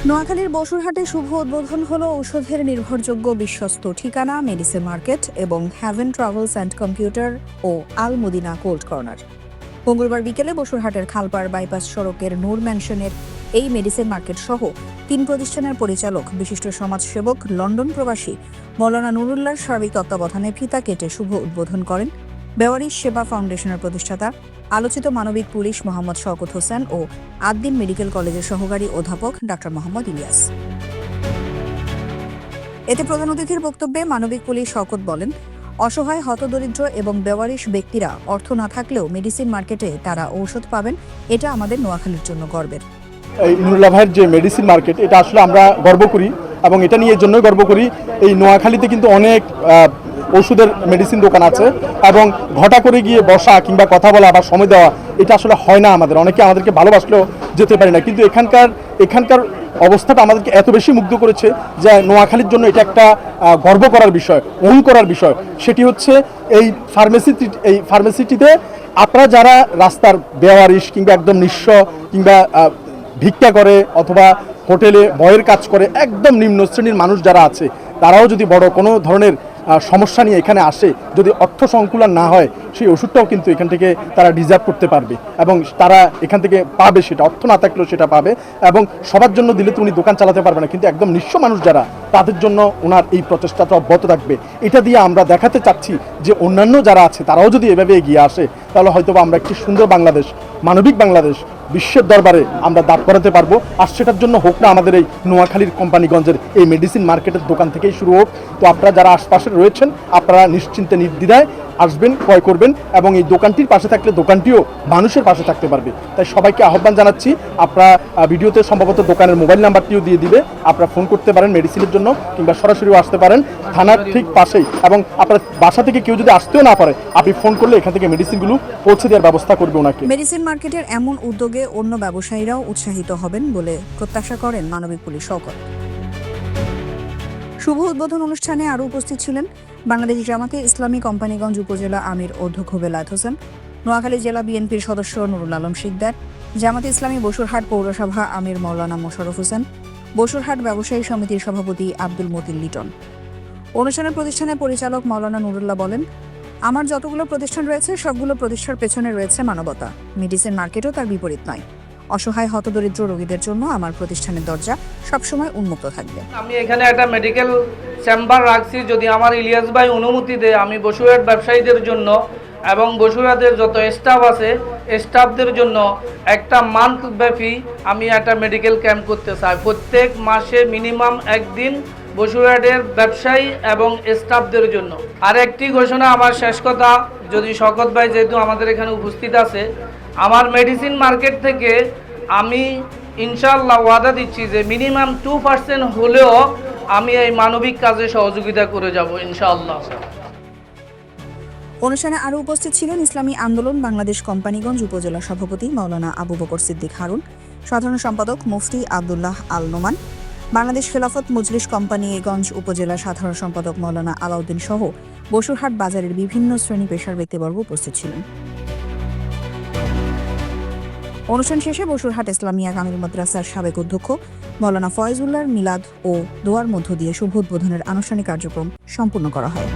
নোয়াখালীর বসুরহাটে শুভ উদ্বোধন হলো ঔষধের নির্ভরযোগ্য বিশ্বস্ত ঠিকানা মেডিসিন মার্কেট এবং হ্যাভেন ট্রাভেলস অ্যান্ড কম্পিউটার ও আল মদিনা কোল্ড কর্নার। মঙ্গলবার বিকেলে বসুরহাটের খালপাড় বাইপাস সড়কের নূর ম্যানশনের এই মেডিসিন মার্কেট সহ 3 প্রতিষ্ঠানের পরিচালক বিশিষ্ট সমাজসেবক লন্ডন প্রবাসী মৌলানা নুরুল্লাহর সার্বিক তত্ত্বাবধানে ফিতা কেটে শুভ উদ্বোধন করেন বেওয়ারিশ সেবা ফাউন্ডেশনের প্রতিষ্ঠাতা আলোচিত মানবিক পুলিশ মোহাম্মদ শওকত হোসেন ও আদ্দিন মেডিকেল কলেজের সহকারী অধ্যাপক ডাক্তার মোহাম্মদ ইলিয়াস। এতে প্রধান অতিথির বক্তব্যে মানবিক পুলিশ শওকত বলেন, অসহায় হতদরিদ্র এবং বেওয়ারিশ ব্যক্তিরা অর্থ না থাকলেও মেডিসিন মার্কেটে তারা ঔষধ পাবেন, এটা আমাদের নোয়াখালীর জন্য গর্বের। এই নুরুল্লাহ ভাইয়ের যে মেডিসিন মার্কেট, এটা আসলে আমরা গর্ব করি এবং এটা নিয়ে এর জন্যই গর্ব করি। এই নোয়াখালীতে কিন্তু অনেক ওষুধের মেডিসিন দোকান আছে এবং ঘটা করে গিয়ে বসা কিংবা কথা বলা বা সময় দেওয়া এটা আসলে হয় না। অনেকে আমাদেরকে ভালোবাসলেও যেতে পারি না, কিন্তু এখানকার অবস্থাটা আমাদেরকে এত বেশি মুগ্ধ করেছে যে নোয়াখালীর জন্য এটা একটা গর্ব করার বিষয়, অহং করার বিষয়। সেটি হচ্ছে এই ফার্মেসিটিতে আপনারা যারা রাস্তার বেওয়ারিশ কিংবা একদম নিঃস্ব কিংবা ভিক্ষা করে অথবা হোটেলে বয়ের কাজ করে একদম নিম্ন শ্রেণীর মানুষ যারা আছে, তারাও যদি বড় কোনো ধরনের সমস্যা নিয়ে এখানে আসে, যদি অর্থ সংকুলন না হয়, সেই ওষুধটাও কিন্তু এখান থেকে তারা ডিজার্ভ করতে পারবে এবং তারা এখান থেকে পাবে, সেটা অর্থ না থাকলেও সেটা পাবে। এবং সবার জন্য দিলে তো উনি দোকান চালাতে পারবে না, কিন্তু একদম নিঃস্ব মানুষ যারা, তাদের জন্য ওনার এই প্রচেষ্টাটা অব্যাহত থাকবে। এটা দিয়ে আমরা দেখাতে চাচ্ছি যে অন্যান্য যারা আছে তারাও যদি এভাবে এগিয়ে আসে, তাহলে হয়তো আমরা একটি সুন্দর বাংলাদেশ, মানবিক বাংলাদেশ বিশ্বের দরবারে আমরা দাঁড় করাতে পারবো। আর সেটার জন্য হোক না আমাদের এই নোয়াখালীর কোম্পানিগঞ্জের এই মেডিসিন মার্কেটের দোকান থেকেই শুরু হোক। তো আপনারা যারা আশপাশে রয়েছেন, আপনারা নিশ্চিন্তে নির্দ্বিধায় আসবেন, ক্রয় করবেন এবং এই দোকানটির পাশে থাকলে দোকানটিও মানুষের পাশে থাকতে পারবে। তাই সবাইকে আহ্বান জানাচ্ছি, আপনারা ভিডিওতে সম্ভবত দোকানের মোবাইল নাম্বারটিও দিয়ে দিবে, আপনারা ফোন করতে পারেন মেডিসিনের জন্য কিংবা সরাসরিও আসতে পারেন থানার ঠিক পাশেই। এবং আপনার বাসা থেকে কেউ যদি আসতেও না পারে, আপনি ফোন করলে এখান থেকে মেডিসিনগুলো পৌঁছে দেওয়ার ব্যবস্থা করবে ওনাকে। মেডিসিন মার্কেটের এমন উদ্যোগে অন্য ব্যবসায়ীরাও উৎসাহিত হবেন বলে প্রত্যাশা করেন মানবিক পুলিশ শওকত। শুভ উদ্বোধন অনুষ্ঠানে আরও উপস্থিত ছিলেন বাংলাদেশ জামাতে ইসলামী কোম্পানিগঞ্জ উপজেলা আমির অধ্যক্ষ বেলায়েত হোসেন, নোয়াখালী জেলা বিএনপির সদস্য নুরুল আলম শিকদার, জামাতে ইসলামী বসুরহাট পৌরসভা আমির মৌলানা মোশাররফ হোসেন, বসুরহাট ব্যবসায়ী সমিতির সভাপতি আব্দুল মতিন লিটন। অনুষ্ঠানের প্রতিষ্ঠানের পরিচালক মৌলানা নুরুল্লাহ বলেন, আমার যতগুলো প্রতিষ্ঠান রয়েছে সবগুলো প্রতিষ্ঠার পেছনে রয়েছে মানবতা। মেডিসিন মার্কেটও তার বিপরীত নয়। অসহায় হতদরিদ্র রোগীদের জন্য আমার প্রতিষ্ঠানের দরজা সবসময় উন্মুক্ত থাকবে। আমি এখানে একটা মেডিকেল চেম্বার রাখছি, যদি আমার ইলিয়াস ভাই অনুমতি দেয়, আমি বসুরহাট ব্যবসায়ীদের জন্য এবং বসুরহাটের যত স্টাফ আছে স্টাফদের জন্য একটা মান্থ ব্যাপী আমি একটা মেডিকেল ক্যাম্প করতে চাই। প্রত্যেক মাসে মিনিমাম একদিন বসুরহাটের ব্যবসায়ী এবং স্টাফদের জন্য। আর একটি ঘোষণা, আমার শেষ কথা, যদি শওকত ভাই যেহেতু আমাদের এখানে উপস্থিত আছে, আমার মেডিসিন মার্কেট থেকে আমি ইনশাআল্লাহ ওয়াদা দিচ্ছি যে মিনিমাম 2% হলেও আমি এই মানবিক কাজে সহযোগিতা করে যাব ইনশাআল্লাহ। অনুষ্ঠানে আরও উপস্থিত ছিলেন ইসলামী আন্দোলন বাংলাদেশ কোম্পানিগঞ্জ উপজেলা সভাপতি মাওলানা আবু বকর সিদ্দিক হারুন, সাধারণ সম্পাদক মুফতি আব্দুল্লাহ আল নোমান, বাংলাদেশ খেলাফত মজলিস কোম্পানিগঞ্জ উপজেলা সাধারণ সম্পাদক মাওলানা আলাউদ্দিন সহ বসুরহাট বাজারের বিভিন্ন শ্রেণী পেশার ব্যক্তিবর্গ উপস্থিত ছিলেন। অনুষ্ঠান শেষে বসুরহাট ইসলামিয়া কামিল মাদ্রাসার সাবেক অধ্যক্ষ মাওলানা ফয়েজুল্লাহর মিলাদ ও দোয়ার মধ্য দিয়ে শুভ উদ্বোধনের আনুষ্ঠানিক কার্যক্রম সম্পূর্ণ করা হয়।